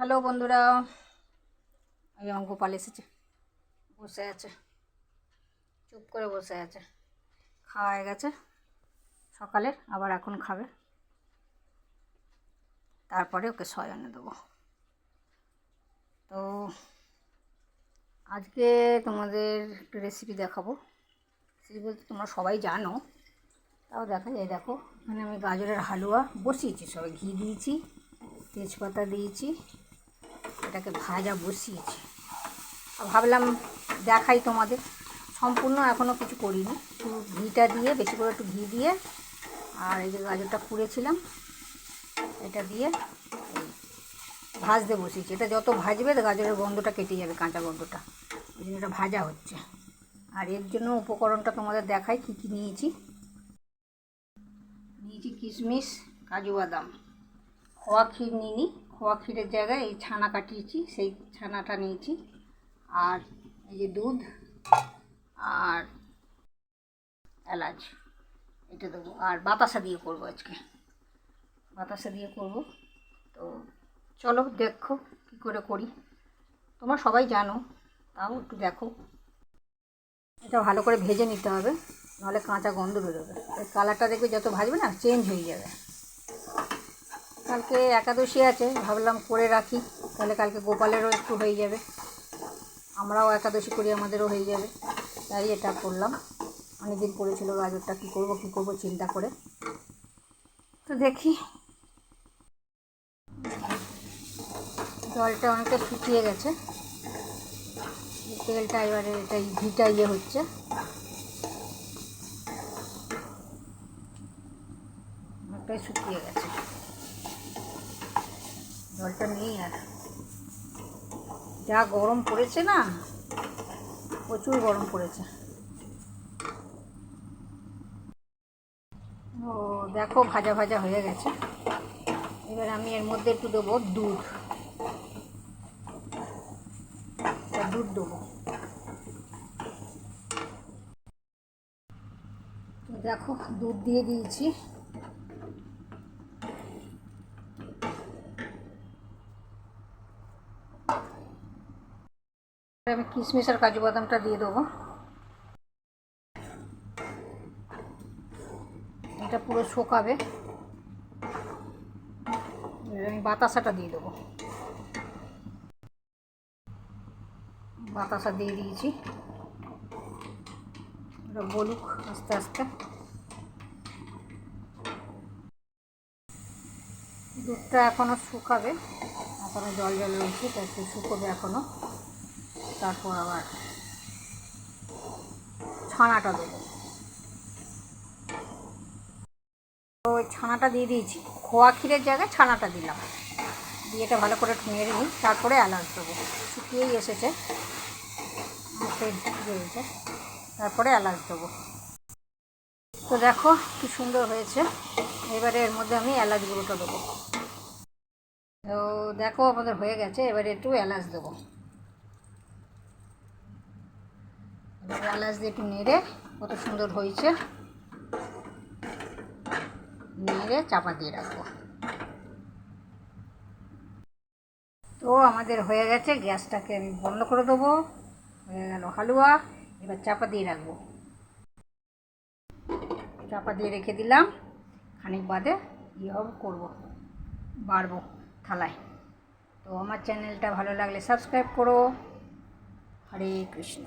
Hello বন্ধুরা, এই আমার গোপাল এসেছে, বসে আছে, চুপ করে বসে আছে। খাওয়া হয়ে গেছে সকালের, আবার এখন খাবে, তারপরে ওকে শয়নে দেবো। তো আজকে তোমাদের একটু রেসিপি দেখাবো। রেসিপি বলতে তোমরা সবাই জানো, তাও দেখা যায়। দেখো, এখানে আমি গাজরের হালুয়া বসিয়েছি, সবাই ঘি দিয়েছি, তেজপাতা দিয়েছি, এটাকে ভাজা বসিয়েছি। ভাবলাম দেখাই তোমাদের, সম্পূর্ণ এখনও কিছু করিনি, একটু ঘিটা দিয়ে, বেশি করে একটু ঘি দিয়ে, আর এই যে গাজরটা কুড়েছিলাম এটা দিয়ে ভাজতে বসিয়েছি। এটা যত ভাজবে গাজরের গন্ধটা কেটে যাবে, কাঁচা গন্ধটা, ওই জন্য এটা ভাজা হচ্ছে। আর এর জন্য উপকরণটা তোমাদের দেখাই কী কী নিয়েছি। নিয়েছি কিশমিশ, কাজু বাদাম, খোয়া ক্ষীর নিইনি, খোয়া ক্ষীরের জায়গায় এই ছানা কাটিয়েছি, সেই ছানাটা নিয়েছি। আর এই যে দুধ আর এলাচ, এটা দেবো। আর বাতাসা দিয়ে করবো, আজকে বাতাসা দিয়ে করব। তো চলো দেখো কী করে করি, তোমরা সবাই জানো, তাও একটু দেখো। এটা ভালো করে ভেজে নিতে হবে, নাহলে কাঁচা গন্ধ বেরোবে। ওই কালারটা দেখবে যত ভাজবে না চেঞ্জ হয়ে যাবে। কালকে একাদশী আছে, ভাবলাম করে রাখি, তাহলে কালকে গোপালেরও একটু হয়ে যাবে, আমরাও একাদশী করি, আমাদেরও হয়ে যাবে। তাই এটা করলাম। অনেকদিন পড়েছিল গাজরটা, কী করবো চিন্তা করে। তো দেখি, জলটা অনেকটা শুকিয়ে গেছে, তেলটা এবারে এটাই ঘিটা হচ্ছে, অনেকটাই শুকিয়ে গেছে, জলটা নেই। আর যা গরম পড়েছে না, প্রচুর গরম পড়েছে। ও দেখো, ভাজা ভাজা হয়ে গেছে। এবার আমি এর মধ্যে একটু দেবো দুধ, দুধ দেবো। তো দেখো, দুধ দিয়ে দিয়েছি। আমি কিশমিশ আর কাজু বাদামটা দিয়ে দেবো। এটা পুরো শোকাবে। আমি বাতাসাটা দিয়ে দেবো, বাতাসা দিয়ে দিয়েছি, এটা বলুক আস্তে আস্তে। দুধটা এখনও শুকাবে, এখনও জল জল রয়েছে, তাই একটু শুকোবে এখনও। তারপর আবার ছানাটা দেবো। তো ওই ছানাটা দিয়ে দিয়েছি, খোয়া ক্ষীরের জায়গায় ছানাটা দিলাম, দিয়ে এটা ভালো করে নেড়ে নিই, তারপরে এলাচ দেবো। শুকিয়েই এসেছে, রয়েছে, তারপরে এলাচ দেবো। তো দেখো কি সুন্দর হয়েছে। এবারে এর মধ্যে আমি এলাচ গুঁড়োটা দেবো। তো দেখো আমাদের হয়ে গেছে, এবারে একটু এলাচ দেবো। এবারে এলাচ দিয়ে একটু নেড়ে, কত সুন্দর হয়েছে, নেড়ে চাপা দিয়ে রাখবো। তো আমাদের হয়ে গেছে, গ্যাসটাকে আমি বন্ধ করে দেবো। হয়ে গেল হালুয়া। এবার চাপা দিয়ে রাখবো, চাপা দিয়ে রেখে দিলাম। খানিক বাদে করবো, বাড়বো থালায়। তো আমার চ্যানেলটা ভালো লাগলে সাবস্ক্রাইব করো। হরে কৃষ্ণ।